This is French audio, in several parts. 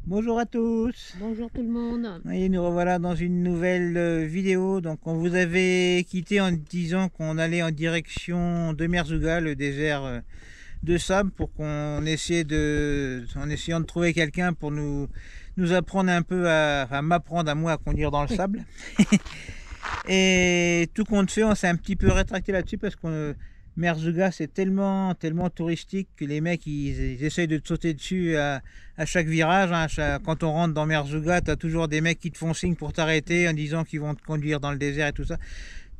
Bonjour à tous. Bonjour tout le monde. Et nous revoilà dans une nouvelle vidéo. Donc on vous avait quitté en disant qu'on allait en direction de Merzouga, le désert de sable, pour qu'on essaie en essayant de trouver quelqu'un pour nous apprendre un peu enfin m'apprendre à moi à conduire dans le Oui, sable. Et tout compte fait, on s'est un petit peu rétracté là-dessus parce que Merzouga, c'est tellement touristique que les mecs, ils essayent de te sauter dessus à chaque virage. Hein. Quand on rentre dans Merzouga, tu as toujours des mecs qui te font signe pour t'arrêter en disant qu'ils vont te conduire dans le désert et tout ça.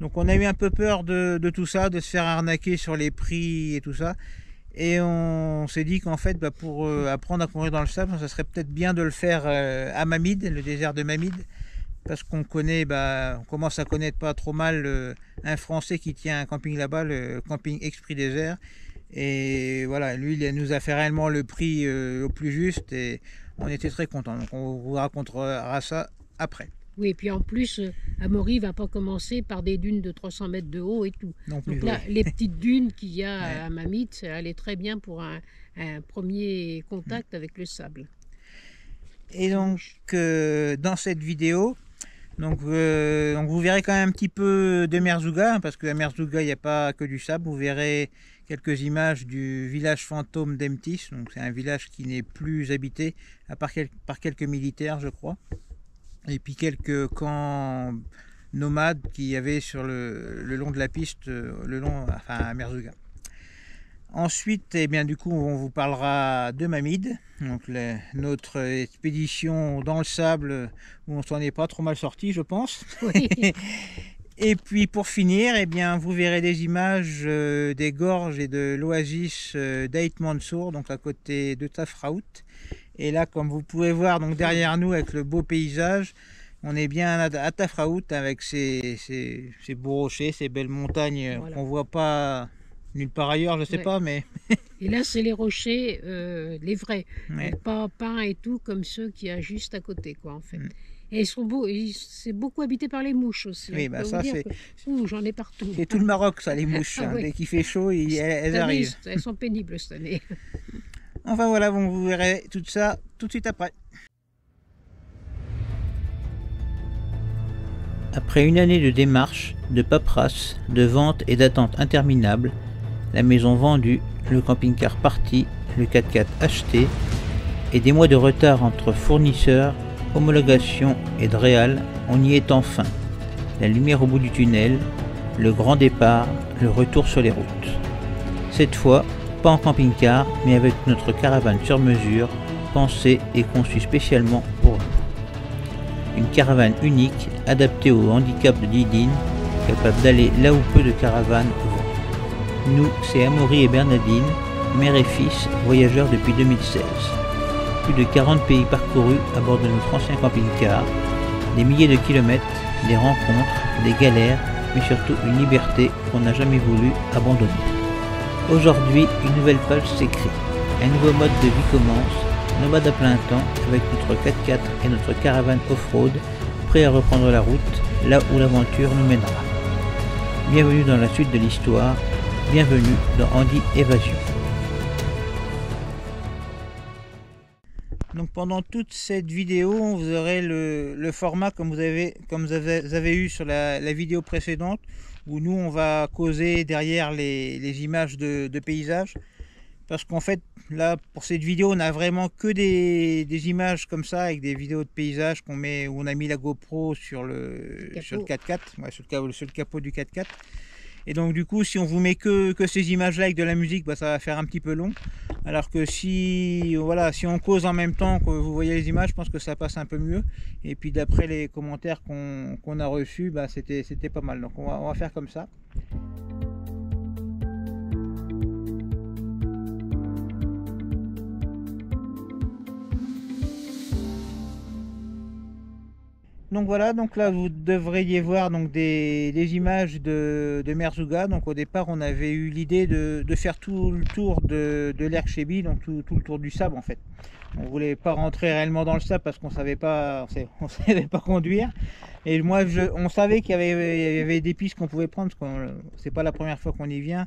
Donc on a eu un peu peur de tout ça, de se faire arnaquer sur les prix et tout ça. Et on s'est dit qu'en fait, pour apprendre à courir dans le sable, ça serait peut-être bien de le faire à Mamid, le désert de Mamid, parce qu'on connaît, on commence à connaître pas trop mal un Français qui tient un camping là-bas, le camping Esprit Désert. Et voilà, lui, il nous a fait réellement le prix au plus juste et on était très contents. Donc on vous racontera ça après. oui, et puis en plus, Amaury va pas commencer par des dunes de 300 mètres de haut et tout. Non plus, Donc là, oui. les petites dunes qu'il y a Ouais. à Mamit, ça allait très bien pour un premier contact avec le sable. Et donc, dans cette vidéo, donc vous verrez quand même un petit peu de Merzouga, hein, parce qu'à Merzouga, il n'y a pas que du sable. Vous verrez quelques images du village fantôme d'Emtis. Donc c'est un village qui n'est plus habité, par quelques militaires, je crois. Et puis quelques camps nomades qu'il y avait sur le long de la piste, à Merzouga. Ensuite, eh bien, du coup, on vous parlera de Mamid, donc notre expédition dans le sable où on s'en est pas trop mal sorti, je pense. Oui, Et puis pour finir, eh bien, vous verrez des images des gorges et de l'oasis d'Ait Mansour, donc à côté de Tafraout. Et là, comme vous pouvez voir, donc derrière nous, avec le beau paysage, on est bien à Tafraout avec ces beaux rochers, ces belles montagnes voilà. qu'on voit pas nulle part ailleurs, je sais Ouais. pas, mais Et là, c'est les rochers, les vrais, ouais. donc pas peints et tout comme ceux qu'il y a juste à côté, quoi, en fait. Mm. Et ils sont beaux, c'est beaucoup habité par les mouches aussi. Hein. Oui, Je peux vous ça dire que j'en ai partout. c'est tout le Maroc, ça, les mouches. Ah Hein. oui, Dès qu'il fait chaud, cette elles année, arrivent. elles sont pénibles cette année. Enfin voilà, vous verrez tout ça tout de suite après. Après une année de démarches, de paperasse, de vente et d'attente interminables, la maison vendue, le camping-car parti, le 4x4 acheté, et des mois de retard entre fournisseurs, homologation et Dreal, on y est enfin. La lumière au bout du tunnel, le grand départ, le retour sur les routes. Cette fois, pas en camping-car, mais avec notre caravane sur mesure, pensée et conçue spécialement pour nous. Une caravane unique, adaptée au handicap de Didine, capable d'aller là où peu de caravanes vont. Nous, c'est Amaury et Bernadine, mère et fils, voyageurs depuis 2016. Plus de 40 pays parcourus à bord de notre ancien camping-car, des milliers de kilomètres, des rencontres, des galères, mais surtout une liberté qu'on n'a jamais voulu abandonner. Aujourd'hui, une nouvelle page s'écrit. Un nouveau mode de vie commence, nomade à plein temps, avec notre 4x4 et notre caravane off-road, prêt à reprendre la route, là où l'aventure nous mènera. Bienvenue dans la suite de l'histoire, bienvenue dans Andy Évasion. Donc pendant toute cette vidéo, vous aurez le format comme vous avez eu sur la vidéo précédente, où nous on va causer derrière les images de paysages. Parce qu'en fait, là, pour cette vidéo, on a vraiment que des images comme ça, avec des vidéos de paysages où on a mis la GoPro sur le 4x4, ouais, sur le capot du 4x4. Et donc du coup, si on vous met que ces images-là avec de la musique, ça va faire un petit peu long. Alors que si on cause en même temps que vous voyez les images, je pense que ça passe un peu mieux. Et puis d'après les commentaires qu'on a reçus, c'était pas mal. Donc on va faire comme ça. Donc voilà, donc là vous devriez voir donc des images de Merzouga. Donc au départ on avait eu l'idée de faire tout le tour de l'Erkchebi, donc tout le tour du sable en fait. On voulait pas rentrer réellement dans le sable parce qu'on savait pas conduire. Et moi on savait qu'il y avait des pistes qu'on pouvait prendre parce que c'est pas la première fois qu'on y vient.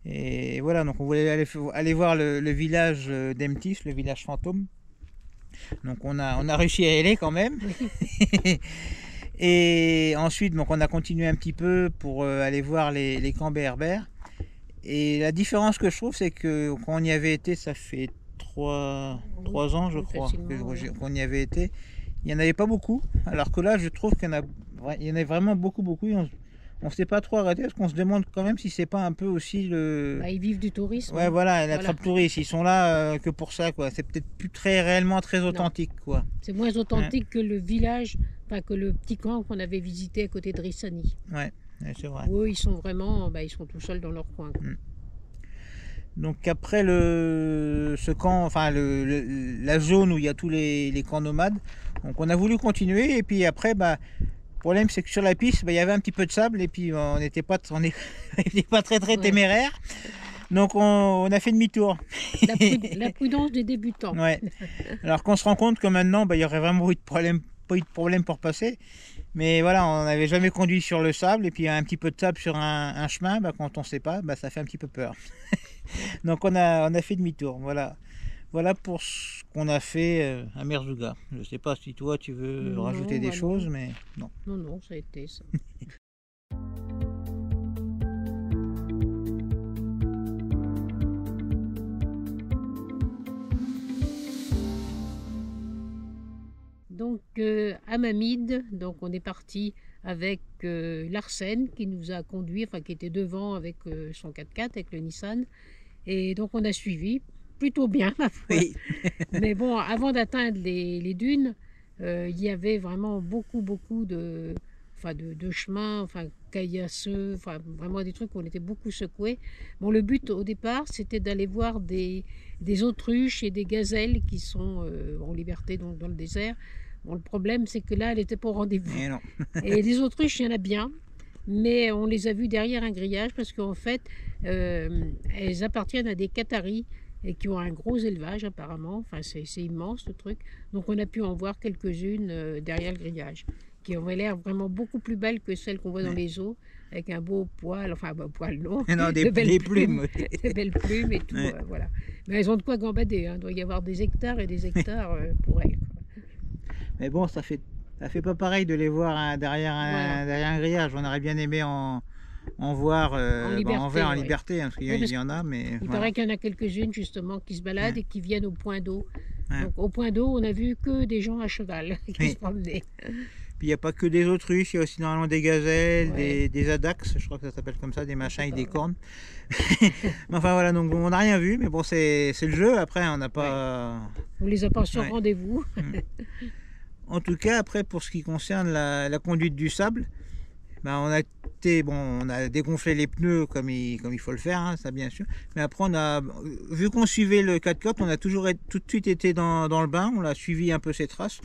Et voilà, donc on voulait aller voir le village d'Emtis, le village fantôme. Donc on a réussi à y aller quand même. Oui. Et ensuite, donc, on a continué un petit peu pour aller voir les camps berbères. Et la différence que je trouve, c'est que quand on y avait été, ça fait 3 ans, je crois, qu'on y avait été. Il n'y en avait pas beaucoup, alors que là, je trouve qu'il y en a vraiment beaucoup. Et on ne s'est pas trop arrêté parce qu'on se demande quand même si c'est pas un peu aussi le... Bah, ils vivent du tourisme. Ouais, hein. voilà, la trappe touriste, ils sont là que pour ça, quoi. C'est peut-être plus réellement très authentique, quoi. C'est moins authentique que le village, enfin que le petit camp qu'on avait visité à côté de Rissani. Ouais, c'est vrai. Eux, ils sont vraiment, ils sont tout seuls dans leur coin. Quoi. Donc après ce camp, enfin la zone où il y a tous les camps nomades, donc on a voulu continuer et puis après, le problème c'est que sur la piste, il y avait un petit peu de sable et puis on n'était pas très téméraire. Donc on a fait demi-tour. La prudence des débutants. Ouais. Alors qu'on se rend compte que maintenant, il y aurait vraiment pas eu de problème pour passer. Mais voilà, on n'avait jamais conduit sur le sable et puis un petit peu de sable sur un chemin, quand on ne sait pas, ça fait un petit peu peur. Donc on a fait demi-tour. Voilà pour ce qu'on a fait à Merzouga. Je ne sais pas si toi tu veux rajouter des choses, mais non. Non, ça a été ça. Donc à Mamid, donc on est parti avec Larsen qui nous a conduit, enfin qui était devant avec son 4x4, avec le Nissan. Et donc on a suivi, plutôt bien ma foi. Oui. Mais bon, avant d'atteindre les dunes, il y avait vraiment beaucoup de chemins, caillasseux, vraiment des trucs où on était beaucoup secoués. Bon, le but au départ, c'était d'aller voir des autruches et des gazelles qui sont en liberté donc dans le désert. Bon, le problème, c'est que là, elle n'était pas au rendez-vous. Et les autruches, il y en a bien, mais on les a vues derrière un grillage parce qu'en fait, elles appartiennent à des Qataris et qui ont un gros élevage apparemment. Enfin, c'est immense ce truc. Donc on a pu en voir quelques-unes derrière le grillage, qui avaient l'air vraiment beaucoup plus belles que celles qu'on voit dans les zoos, avec un beau poil, poil long, des belles plumes. De belles plumes et tout, voilà. Mais elles ont de quoi gambader, hein. Il doit y avoir des hectares et des hectares pour elles. Mais bon, ça fait pas pareil de les voir derrière un grillage. On aurait bien aimé en voir en liberté, hein, parce qu'il y en a, mais... Il paraît qu'il y en a quelques-unes, justement, qui se baladent et qui viennent au point d'eau. Donc, au point d'eau, on a vu que des gens à cheval qui se promenaient. Puis il n'y a pas que des autruches, il y a aussi normalement des gazelles, des adax, je crois que ça s'appelle comme ça, des machins avec des cornes. Mais enfin voilà, donc on n'a rien vu, mais bon, c'est le jeu, après on n'a pas... On les a pas sur rendez-vous. En tout cas, après, pour ce qui concerne la conduite du sable, on a dégonflé les pneus comme il faut le faire, hein, ça bien sûr. Mais après, vu qu'on suivait le 4x4, on a tout de suite été dans le bain, on a suivi un peu ses traces.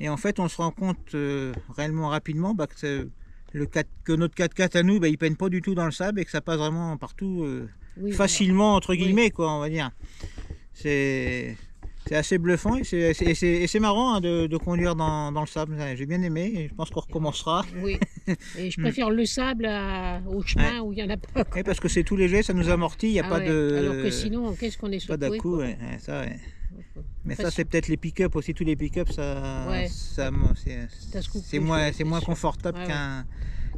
Et en fait, on se rend compte réellement rapidement que notre 4x4 à nous, il ne peine pas du tout dans le sable et que ça passe vraiment partout facilement, entre guillemets, quoi, on va dire. C'est assez bluffant et c'est marrant hein, de conduire dans le sable. J'ai bien aimé et je pense qu'on recommencera. Oui, et je préfère le sable au chemin où il n'y en a pas. Oui, parce que c'est tout léger, ça nous amortit, il n'y a pas de... Alors que sinon, qu'est-ce qu'on est secoué. Pas d'à-coup, Mais ça, c'est peut-être les pick-up aussi, tous les pick-up, c'est moins confortable qu'un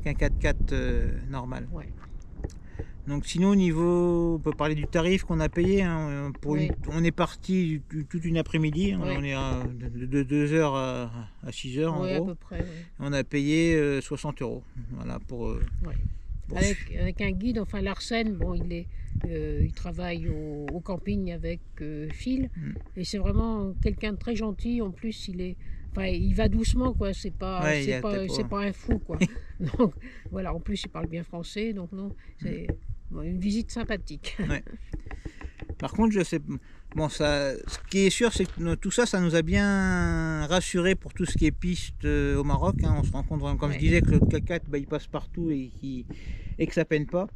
4x4 normal. Ouais. Donc sinon au niveau, on peut parler du tarif qu'on a payé, hein, on est parti toute une après-midi, on est de 2h à 6h en gros. À peu près, on a payé 60 €, voilà, avec un guide, Larsen, il travaille au camping avec Phil, et c'est vraiment quelqu'un de très gentil, en plus il va doucement, quoi, c'est pas un fou, quoi. Donc voilà, en plus il parle bien français, donc non, c'est une visite sympathique. Par contre, ce qui est sûr, c'est que tout ça, ça nous a bien rassuré pour tout ce qui est piste au Maroc, hein. On se rend compte, comme je disais, que le 4x4, il passe partout et que ça peine pas.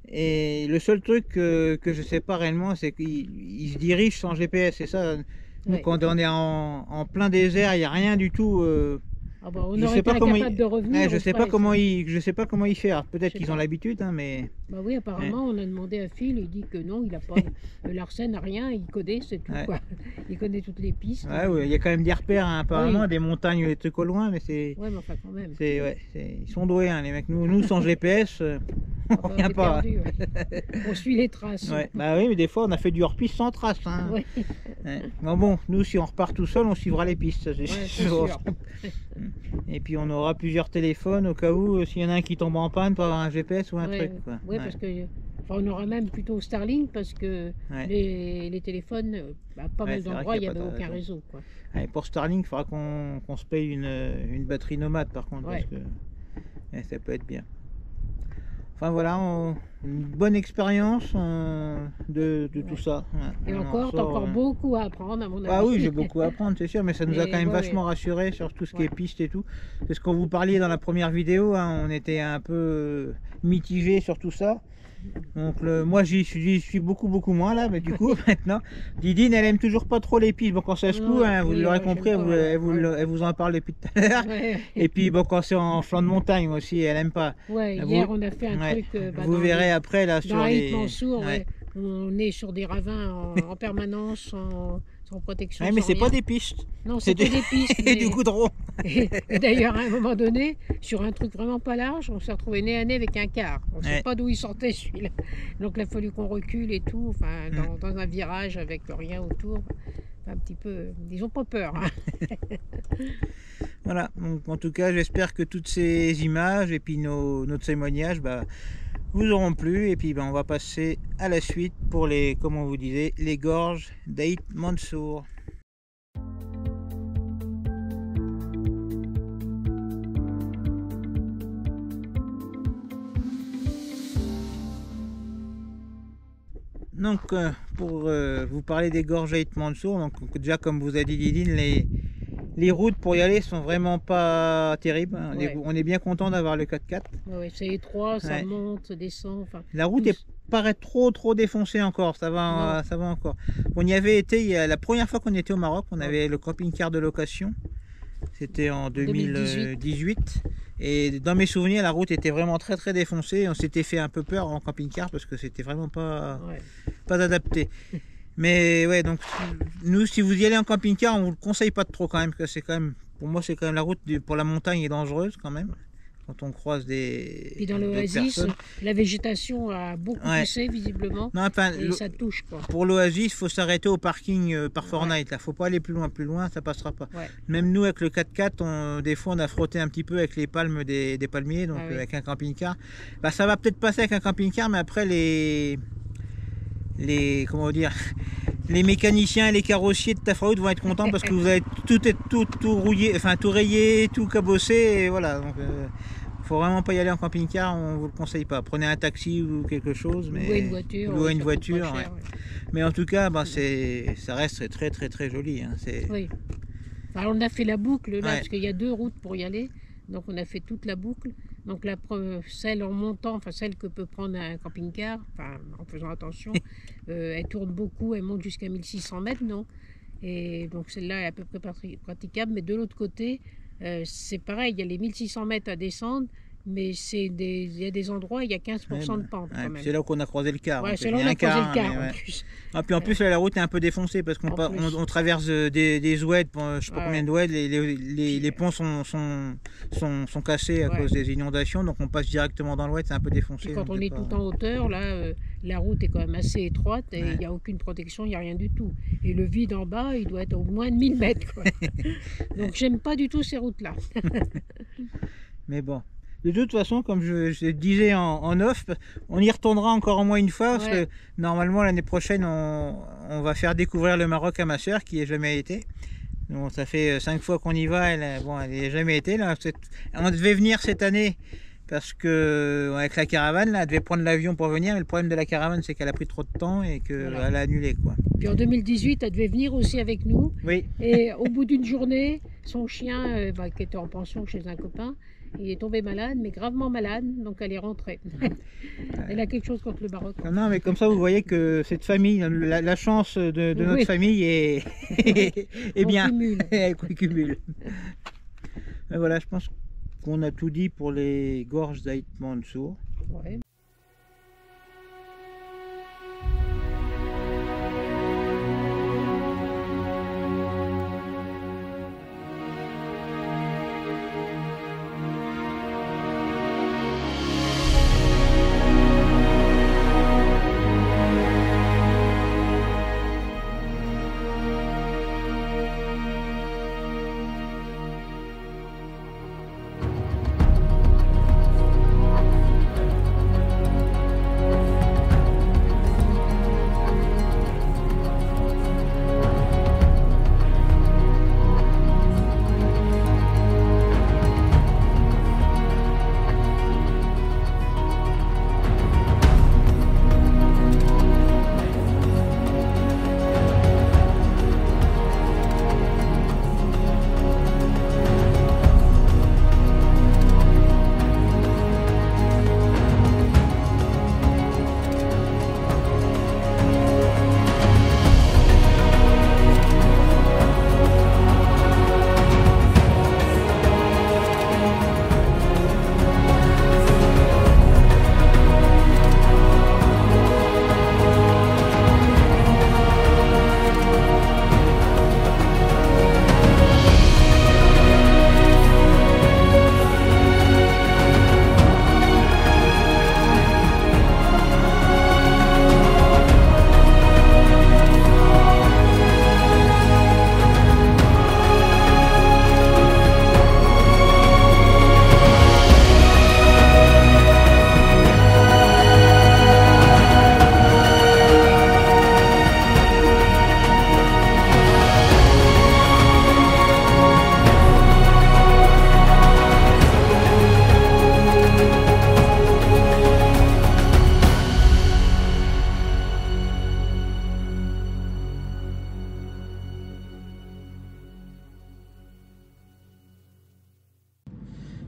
Et le seul truc que je sais pas réellement, c'est qu'il se dirige sans GPS, c'est ça. Nous, quand on est en plein désert, il n'y a rien du tout Ah bah, on Je aurait sais été pas comment incapable de revenir. je on sais pas ferait, comment ça. je sais pas comment il fait. Alors, peut-être Je sais qu'ils ont pas. l'habitude, hein, mais Bah oui, ouais, apparemment, on a demandé à Phil, il dit que non, il a pas l'arsène, rien, il connaît, c'est tout, ouais. quoi. Il connaît toutes les pistes. Ouais, ouais, il y a quand même des repères, hein, apparemment, Oui, des montagnes, des trucs au loin, mais ouais, mais enfin, quand même. ouais, ils sont doués, hein, les mecs. Nous sans GPS, Ah on bah, on revient est pas. perdu, ouais. On suit les traces. Ouais, bah oui, mais des fois on a fait du hors-piste sans trace, hein. Ouais, Ouais. Bon, nous si on repart tout seul, on suivra les pistes, ça, ouais, c'est sûr. sûr. Et puis on aura plusieurs téléphones au cas où, s'il y en a un qui tombe en panne, pour avoir un GPS ou un truc, Ouais, quoi. ouais, Ouais, parce que, enfin, on aura même plutôt Starlink parce que ouais, les téléphones, à pas ouais, mal c'est vrai d'endroits, qu'il il n'y n'y a pas avait de aucun réseau. réseau, quoi. Ouais, pour Starlink, il faudra qu'on se paye une batterie nomade par contre, parce Ouais, que ouais, ça peut être bien. Enfin voilà, une bonne expérience de tout ouais. ça. Ouais, Et on en encore, t'as ressort, encore beaucoup à apprendre, à mon Ah oui, j'ai avis. beaucoup à apprendre, c'est sûr, mais ça nous a Mais quand même ouais, ouais, vachement rassuré sur tout ce qui est ouais. piste et tout. C'est ce qu'on vous parliez dans la première vidéo, hein, on était un peu mitigé sur tout ça. Donc moi j'y suis beaucoup moins là, mais du coup maintenant, Didine elle aime toujours pas trop les pistes. Bon, quand ça se coud, Non, hein, vous oui, l'aurez j'aime compris, pas, ouais, ouais. elle vous en parle depuis tout à l'heure. Ouais, Et puis bon, quand c'est en flanc de montagne aussi, elle aime pas. ouais, Vous, hier on a fait un ouais, truc bah, vous verrez après là dans sur Haït les. Mansour, Ouais. ouais. On est sur des ravins en permanence, sans protection, Ouais, mais sans c'est pas rien. des pistes, Non, c'est c'était des pistes, et du mais goudron. et d'ailleurs à un moment donné, sur un truc vraiment pas large, on s'est retrouvé nez à nez avec un car. On ne sait Ouais. pas d'où il sortait celui-là. Donc il a fallu qu'on recule et tout, enfin dans un virage avec rien autour. Un petit peu, ils ont pas peur. Hein. Voilà, donc en tout cas j'espère que toutes ces images et puis nos témoignages bah, vous auront plu, et puis ben, on va passer à la suite pour les, comme on vous disait, les gorges d'Haït Mansour. Donc pour vous parler des gorges d'Haït Mansour, donc déjà comme vous a dit Didine, les routes pour y aller sont vraiment pas terribles, hein. Ouais. On est bien content d'avoir le 4x4. Ouais, c'est étroit, ça Ouais. monte, ça descend. Enfin, La route paraît trop défoncée encore, ça va encore. On y avait été, la première fois qu'on était au Maroc, on avait le camping-car de location. C'était en 2018. Et dans mes souvenirs, la route était vraiment très défoncée. On s'était fait un peu peur en camping-car parce que c'était vraiment pas adapté. Mais ouais, donc nous, si vous y allez en camping-car, on vous le conseille pas de trop quand même, parce que c'est quand même, pour moi, c'est quand même la route pour la montagne est dangereuse quand même. Quand on croise Puis dans l'oasis, la végétation a beaucoup poussé visiblement. Non, enfin, et ça touche quoi. Pour l'oasis, il faut s'arrêter au parking par Fortnite. Là, faut pas aller plus loin, ça passera pas. Ouais. Même nous avec le 4x4, des fois on a frotté un petit peu avec les palmes des palmiers, donc avec un camping-car. Bah, ça va peut-être passer avec un camping-car, mais après comment dire, les mécaniciens et les carrossiers de Tafraout vont être contents parce que vous avez tout rouillé, enfin tout rayé, tout cabossé, et voilà. Donc faut vraiment pas y aller en camping-car, on vous le conseille pas. Prenez un taxi ou quelque chose, mais louer une voiture. Cher, mais en tout cas, bah, ça reste très joli. Hein. Oui. Alors on a fait la boucle là, parce qu'il y a 2 routes pour y aller, donc on a fait toute la boucle. Donc celle en montant, enfin celle que peut prendre un camping-car, enfin en faisant attention, elle tourne beaucoup, elle monte jusqu'à 1600 mètres, non? Et donc celle-là est à peu près praticable, mais de l'autre côté, c'est pareil, il y a les 1600 mètres à descendre, mais il y a des endroits, il y a 15% de pente quand même. C'est là qu'on a croisé le car. Ouais, c'est là qu'on a croisé le car en plus. Ah, puis en plus, là, la route est un peu défoncée parce qu'on traverse des oueds, je sais pas combien de oueds, les ponts sont cassés à cause des inondations, donc on passe directement dans l'oued, c'est un peu défoncé. Puis quand on est tout en hauteur, là, la route est quand même assez étroite et il n'y a aucune protection, il n'y a rien du tout. Et le vide en bas, il doit être au moins de 1000 mètres. Quoi. Donc j'aime pas du tout ces routes-là. Mais bon. De toute façon, comme je disais en off, on y retournera encore au moins une fois, parce que normalement l'année prochaine, on va faire découvrir le Maroc à ma soeur qui n'a jamais été. Donc, ça fait 5 fois qu'on y va, elle n'y a jamais été. Là. On devait venir cette année, parce que avec la caravane, là, elle devait prendre l'avion pour venir, mais le problème de la caravane, c'est qu'elle a pris trop de temps et qu'elle a annulé. Quoi. Puis en 2018, elle devait venir aussi avec nous. Oui. Et au bout d'une journée, son chien, qui était en pension chez un copain, il est tombé malade, mais gravement malade, donc elle est rentrée. Elle a quelque chose contre le Maroc. Non, mais comme ça, vous voyez que cette famille, la chance de notre famille est bien. Elle cumule. Mais voilà, je pense qu'on a tout dit pour les gorges d'Ait Mansour. Ouais.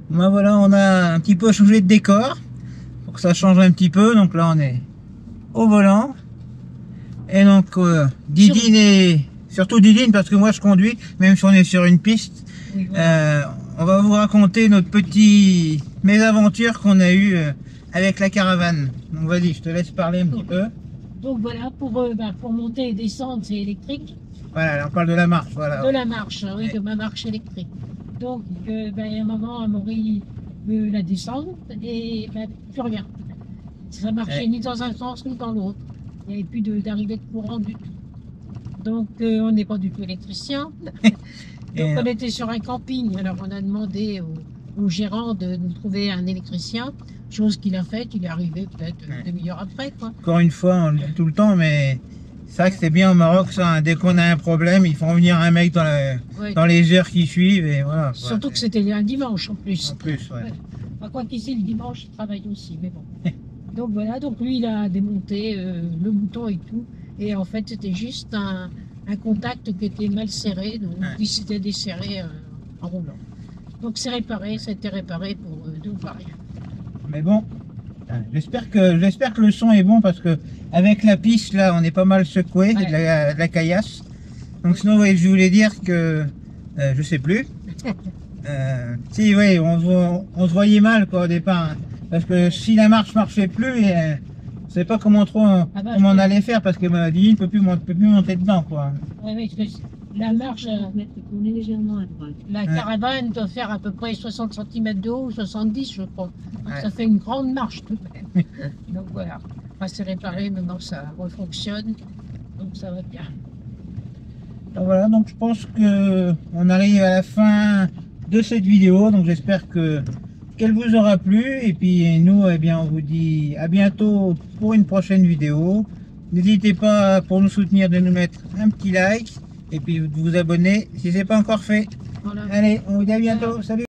Ben voilà, on a un petit peu changé de décor pour que ça change un petit peu. Donc là, on est au volant. Et donc, Didine et surtout Didine, parce que moi je conduis, même si on est sur une piste. Oui, voilà. On va vous raconter notre petit mésaventure qu'on a eu avec la caravane. Donc vas-y, je te laisse parler un petit peu. Donc voilà, pour monter et descendre, c'est électrique. Voilà, là, on parle de la marche. Voilà. De la marche, oui, Ouais. de ma marche électrique. Donc, il y a un moment, Amaury veut la descendre et plus rien. Ça marchait Ouais. ni dans un sens ni dans l'autre. Il n'y avait plus d'arrivée de courant du tout. Donc, on n'est pas du tout électricien. Donc, on était sur un camping. Alors, on a demandé au gérant de nous trouver un électricien, chose qu'il a faite. Il est arrivé peut-être une demi-heure après, quoi. Encore une fois, on le dit tout le temps, mais c'est vrai que c'est bien au Maroc, ça. Hein. Dès qu'on a un problème, ils font venir un mec Ouais. dans les heures qui suivent et voilà. Surtout que c'était un dimanche en plus. En plus, ouais. Ouais. Enfin, quoi qu'ici, le dimanche, il travaille aussi, mais bon. Donc voilà, donc lui, il a démonté le bouton et tout. Et en fait, c'était juste un contact qui était mal serré, donc il s'était desserré en roulant. Donc c'est réparé, ça a été réparé pour deux ou rien. Mais bon, j'espère que le son est bon parce que avec la piste là, on est pas mal secoué, Ouais. de la caillasse. Donc sinon, ouais, je voulais dire que je sais plus. Si, oui, on se voyait mal quoi au départ, hein. Parce que si la marche marchait plus, on savait pas comment comment on allait faire parce que Didine ne peut plus monter dedans quoi. Ouais, oui, parce que la marche, On est légèrement à droite. la caravane doit faire à peu près 60 cm de haut, 70 je crois. Donc Ouais. ça fait une grande marche tout de même. Donc voilà, enfin, c'est réparé, maintenant ça refonctionne, donc ça va bien. Donc voilà, donc je pense que on arrive à la fin de cette vidéo, donc j'espère qu'elle vous aura plu et puis nous, eh bien, on vous dit à bientôt pour une prochaine vidéo. N'hésitez pas pour nous soutenir de nous mettre un petit like et puis de vous abonner si ce n'est pas encore fait. Voilà. Allez, on vous dit à bientôt, salut.